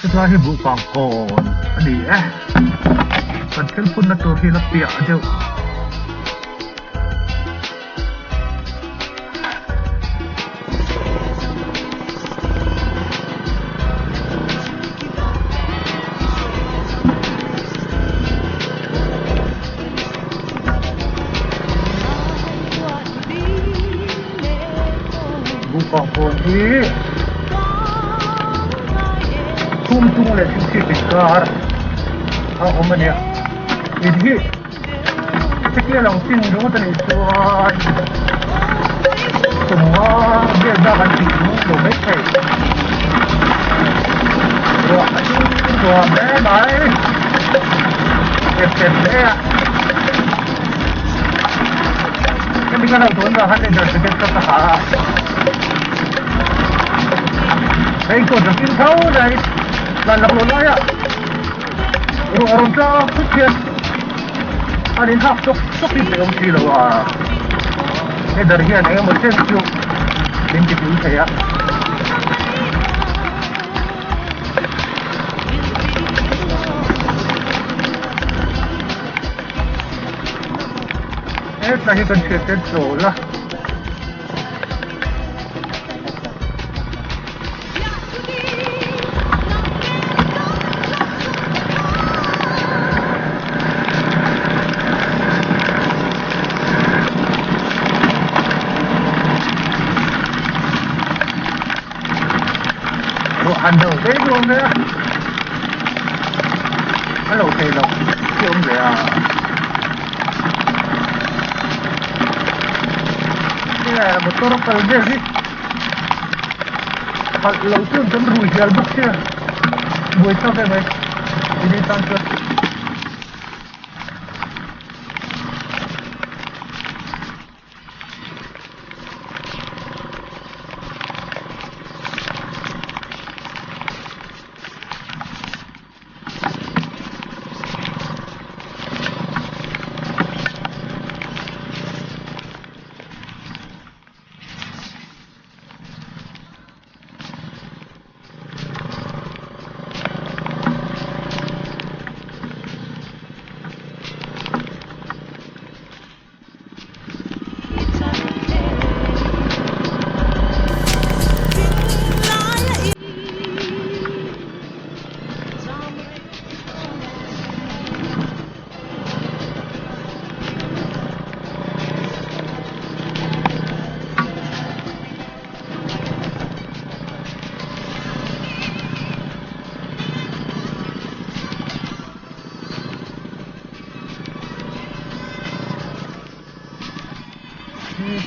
Setelah Buhkangkawn, adi kan telepon na to hilap dia aja. Buhkangkawn ini tung le chhinchhiahna ang umanya idhi sikle lang sin do tani suan semua dia dah kan tipu do mai kai do mai le kan kana don da han da tiket ka ha ai ko da kin thau dai là lập luôn đấy ạ rồi ở trong xuất hiện anh đến học chúc đi về ông chị là cái đời hiện anh em mới xem chịu đến cái thứ thế ạ hết là cái cần chuyện trên sổ là ăn đầu đấy luôn đấy hello thầy lộc chứ ông vậy à đây là một tô rau gì hoặc lâu trước vẫn rủi gel bút chưa buổi sau đây mày đi tăng chưa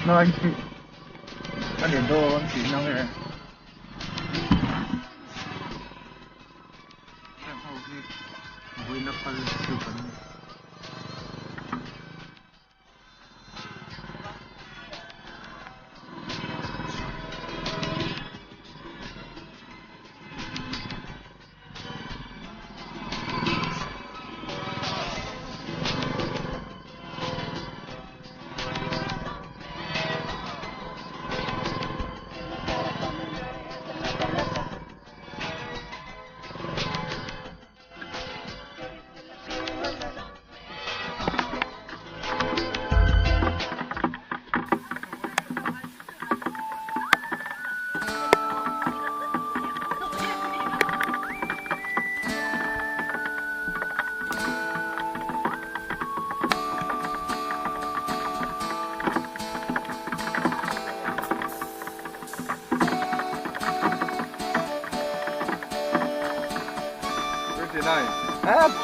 nói chị các điểm đô chỉ năng này với nó phân tiêu chuẩn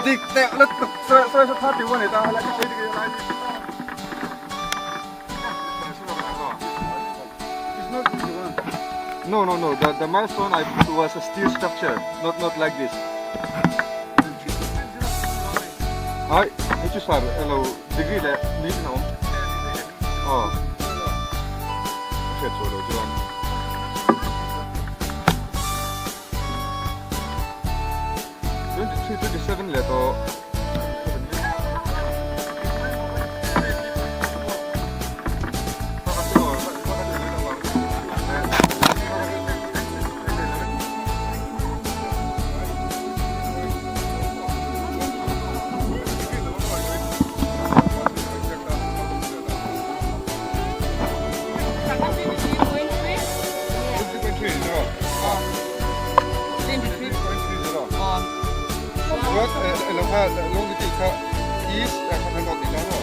Dik tek let saya sehat di mana dah lagi saya di lain. No. The milestone I put was a steel structure, not like this. Ay, itu sar, hello, degree le, ni no. Oh. Saya solo jalan. Itu di 7 le to. East 92.49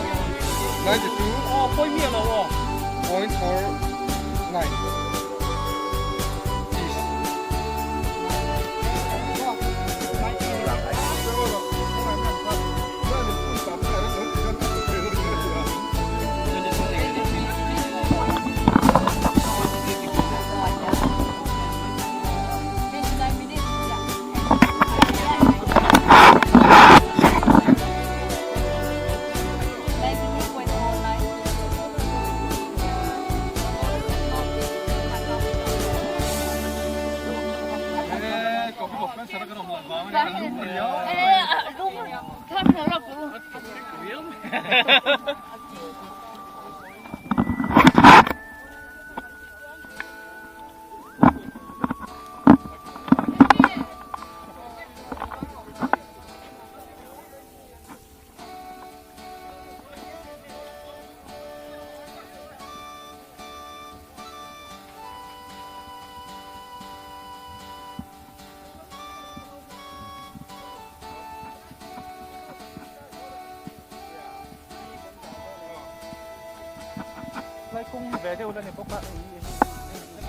Kung bede ulan ni Boka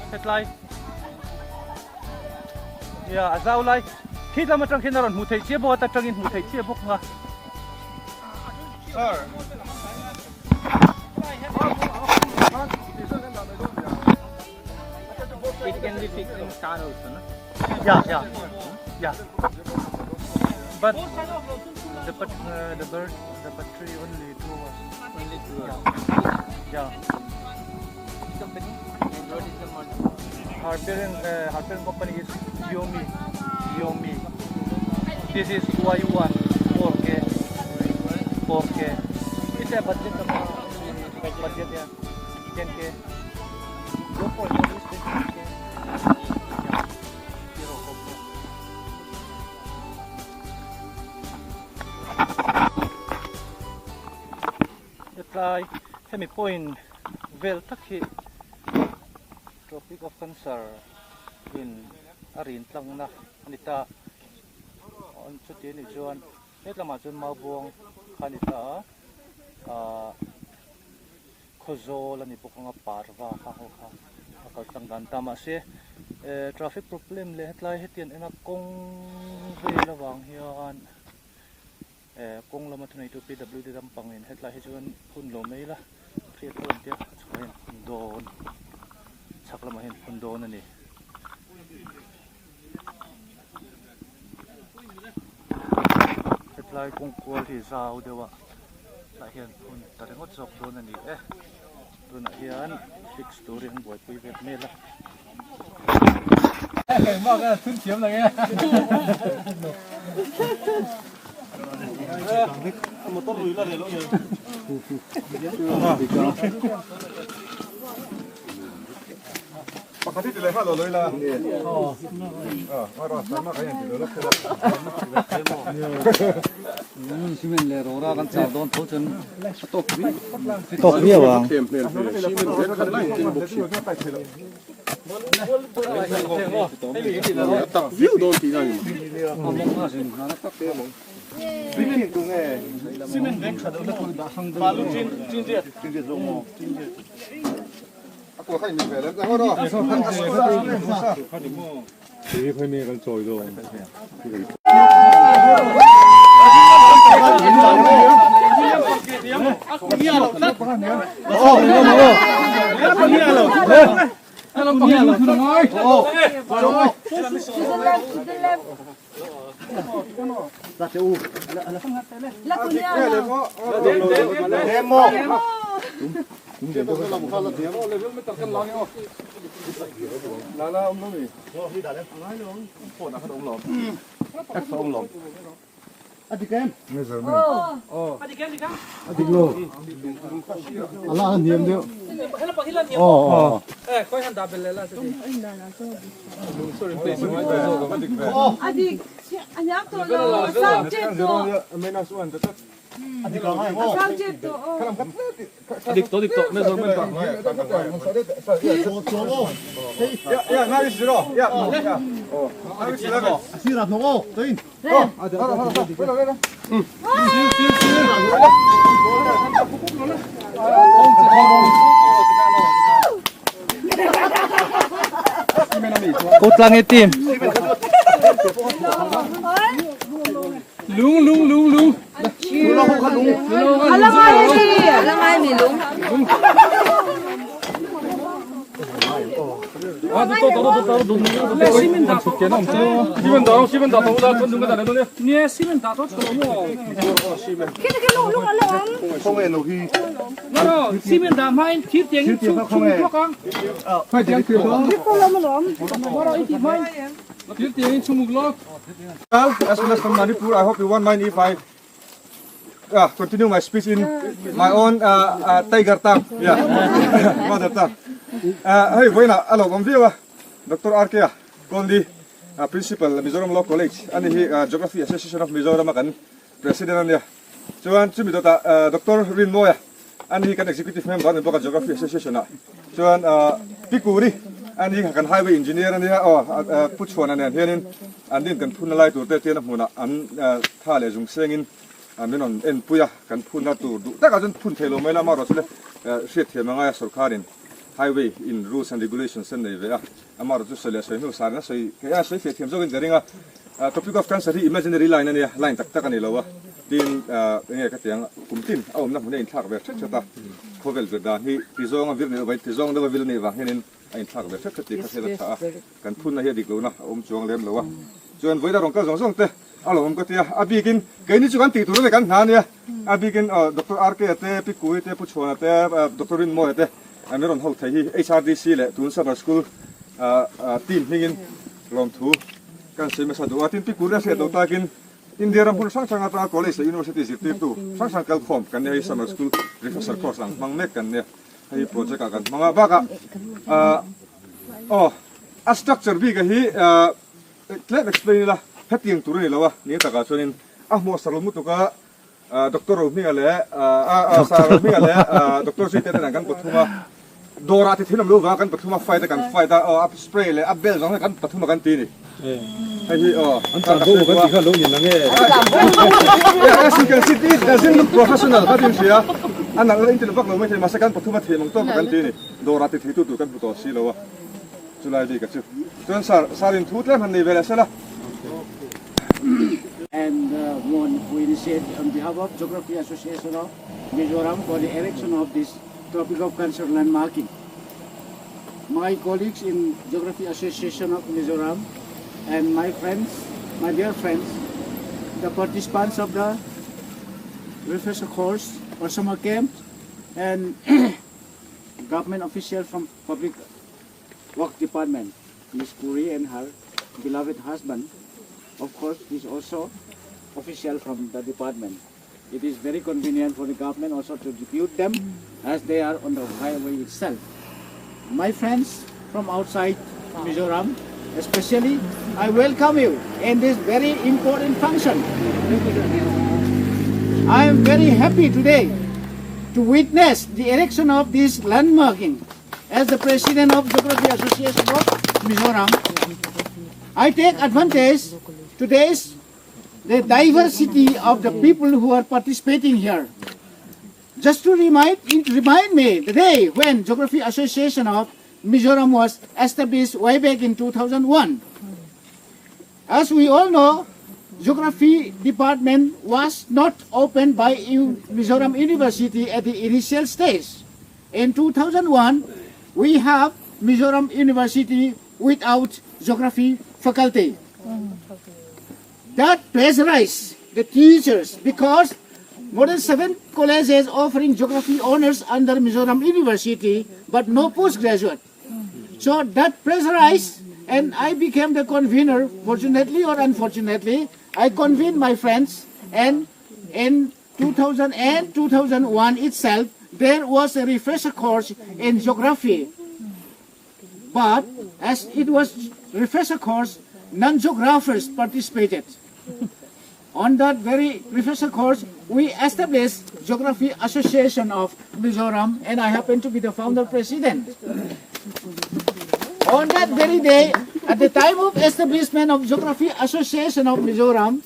headline ya azawlai khitla ma tang khinaron mu thei che bo ta tangin mu thei che bok nga sir it can be fixed in car also, no? Yeah but the battery only 2 hours. Only 2 hours. Yeah. Company? And what is the model? Our parent company is Xiaomi. This is Y1 4K. It's a budget of budget, yeah. 10K. Go for it. It's 10K. Yeah. Zero problem. Apply point well takhi Tropic of Cancer in arin tlangna anita on chutin ni chuan hetlama chun Maubuang khanita Khawzawl ani Buhkangkawn Parva kha kaltangdan tama se traffic problem le hetlai hetian ena kong ve lawang hian kong lama thunai tu PWD rampangin hetlai hichuan phun lo meila create volunteer chhain don chaklama hin phun don ani hetlai kong kwal hi zau dewa la hian phun tarengot chok don ani tuna hian fix story an boy pui vet mela ma ga thun chiam la nge motor ruila le lo ye pakhat ti le fa lo loila ora sama ka yan ti lo simen le rora kan cha don tho chen tok bi awang tak view don ti nang Simen kung simen dek sa daw na kung dasang daw. Palu jinjet mo. Ako kay ni pera. Ako ro. Kani mo. Sige kay may kalsoy do. Ako niya lo. Oh, niya lo. Alam ko niya lo. Oh. Dati La kunya. Demo. Hindi to lang mukha lang demo level में तरकन लागे हो. लाला हम लोग हो ही डाले. हो ना खा हम लोग. Tak sa हम लोग. Adikem. Mizoram. Oh. Adikem. Adiklo. Allah an niam deu. Hela pahilan niam. Oh. Koi han dabel lela se. Sorry please. Oh. Adik. Anyak to lo. Subject to. Menas one. Dikto, measurement ka. Yeah, now is zero. Yeah. Oh, now is 11. Sira no, Toin. Pakhat itim. Lung. Alangai mi lung. Ah, dito. Simen da. Simen da. Wala kan dunga da ne. Ni simen da to cholo mo. Kini lung alang. No, simen da mai thi tieng chung kang. Phai tieng thi lo. Wala iti mai. Thi tieng chung lo. Well, as well as from Manipur, I hope you won't mind if I continue my speech in my own tiger tongue. Yeah, mother tongue. Hey, Voina, hello, I'm here. Dr. R.K. Kondi, Principal, Mizoram Law College, and he Geography Association of Mizoram, and President. Yeah. So, I'm Dr. Rin Moya, and he can executive member of the Geography Association. So, Pikuri, and he can highway engineer, and he puts one and here, and then can put a light to the ten of Muna, and Thale Zung Minon, and Puya can put that to do. That doesn't put Telo Mela Maros, shit here, Mangaya Sorkarin. Highway in rules and regulations and the amount of so Sarna, so I fit him so in the ringer. Tropic of Cancer, imaginary line and a line Takaniloa, Din Katiang, Kumtin, oh, not in Tarver, Chata, Khawzawl, he is on a villain by his own Villaneva, in Tarver, can put here the Glona, Jong Lemloa. So, and Voida on Khawzawl, Allo, Katia, I begin, can you want to the Gantania? I begin Dr. R.K. Piku, Puchona, Dr. Rin Moete. I'm on how theih HRDC to summer school team hingin long two can say Mesadu. I think Pikuras had taken India and Pulsang College, the university is to Sangal form can they summer school professor course and Mangnek and a project again. Mangabaga a structure big he let explain la Hating to Renilawa, Nitagasonin, Ahmo Salumutuka, Dr. Mingale, Dr. Sitan and Gampatuma. Dora to him look and Patuma fight can fight up spray a bell on Patuma Cantini. As you can see, it doesn't look professional, but in here, and I'm into the buckle with him a second Patuma Tim on top of Cantini. Dora to Caputo Silo. July Pikachu. Turns are Sarin Tutlem and the Velasella. And want to initiate on behalf of Geography Association of Mizoram for the erection of this Tropic of Cancer landmarking. My colleagues in Geography Association of Mizoram and my friends, my dear friends, the participants of the refresher course or summer camp, and government official from Public Work Department, Ms. Kuri and her beloved husband. Of course, he's also official from the department. It is very convenient for the government also to depute them as they are on the highway itself. My friends from outside Mizoram, especially, I welcome you in this very important function. I am very happy today to witness the erection of this landmarking as the President of Geography Association of Mizoram. I take advantage today's the diversity of the people who are participating here. Just to remind me the day when Geography Association of Mizoram was established way back in 2001. As we all know, Geography Department was not opened by Mizoram University at the initial stage. In 2001, we have Mizoram University without Geography faculty. That pressurized the teachers because more than 7 colleges offering geography honors under Mizoram University, but no postgraduate. So that pressurized, and I became the convener. Fortunately or unfortunately, I convened my friends, and in 2000 and 2001 itself, there was a refresher course in geography. But as it was refresher course, non-geographers participated. on that very refresher course, we established Geography Association of Mizoram, and I happen to be the founder president. On that very day, at the time of establishment of Geography Association of Mizoram,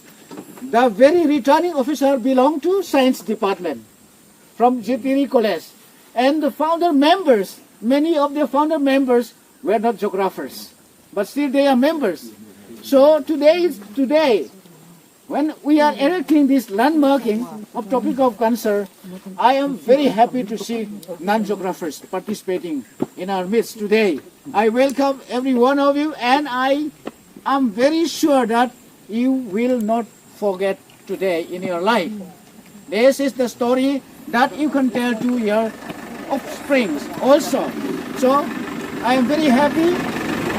the very returning officer belonged to Science Department from Jitiri College. And the founder members, many of the founder members were not geographers, but still they are members. So today, when we are erecting this landmarking of Tropic of Cancer, I am very happy to see non-geographers participating in our midst today. I welcome every one of you, and I am very sure that you will not forget today in your life. This is the story that you can tell to your offsprings also. So I am very happy,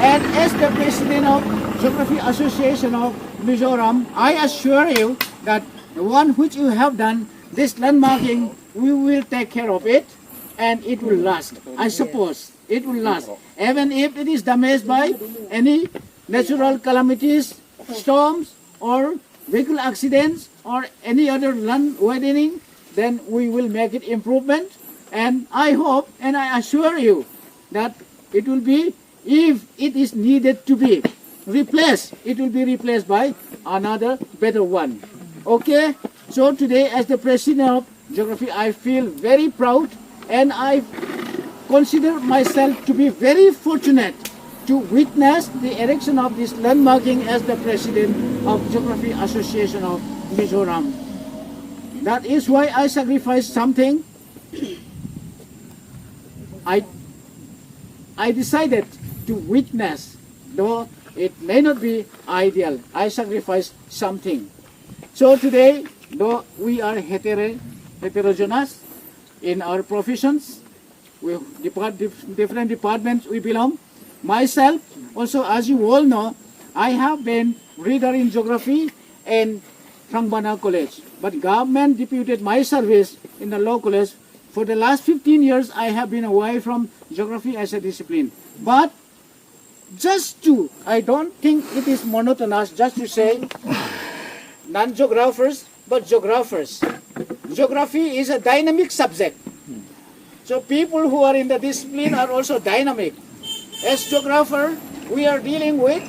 and as the president of Geography Association of Mizoram, I assure you that the one which you have done, this landmarking, we will take care of it, and it will last. I suppose it will last, even if it is damaged by any natural calamities, storms, or vehicle accidents, or any other land widening. Then we will make it improvement, and I hope and I assure you that it will be, if it is needed to be replaced, it will be replaced by another better one. Okay, so today as the president of Geography, I feel very proud, and I consider myself to be very fortunate to witness the erection of this landmarking as the president of Geography Association of Mizoram. That is why I sacrificed something. I decided to witness, though it may not be ideal. I sacrificed something. So today, though we are heterogeneous in our professions, we different departments we belong. Myself, also, as you all know, I have been reader in geography in Trangbana College, but government deputed my service in the law college. For the last 15 years, I have been away from geography as a discipline. But I don't think it is monotonous just to say non-geographers, but geographers. Geography is a dynamic subject. So people who are in the discipline are also dynamic. As geographer, we are dealing with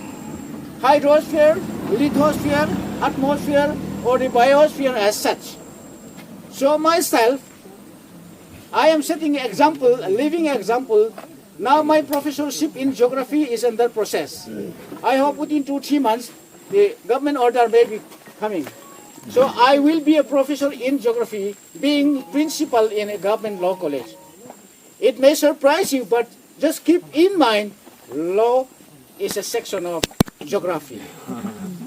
hydrosphere, lithosphere, atmosphere, or the biosphere as such. So myself, I am setting an example, a living example. Now my professorship in geography is under process. I hope within 2-3 months, the government order may be coming. So I will be a professor in geography, being principal in a government law college. It may surprise you, but just keep in mind, law is a section of geography.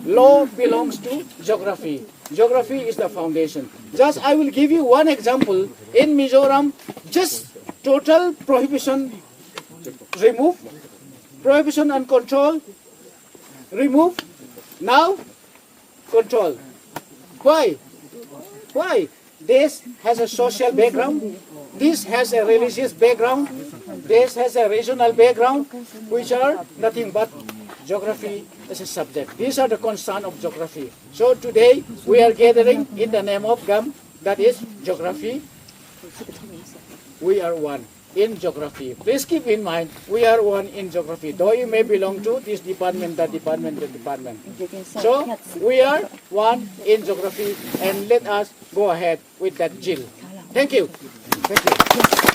Law belongs to geography. Geography is the foundation. Just I will give you one example. In Mizoram, just total prohibition, remove, prohibition and control, remove, now control. Why? Why? This has a social background, this has a religious background, this has a regional background, which are nothing but geography as a subject. These are the concerns of geography. So today we are gathering in the name of GAM, that is geography. We are one in geography. Please keep in mind, we are one in geography. Though you may belong to this department, that department, that department. So we are one in geography, and let us go ahead with that drill. Thank you. Thank you.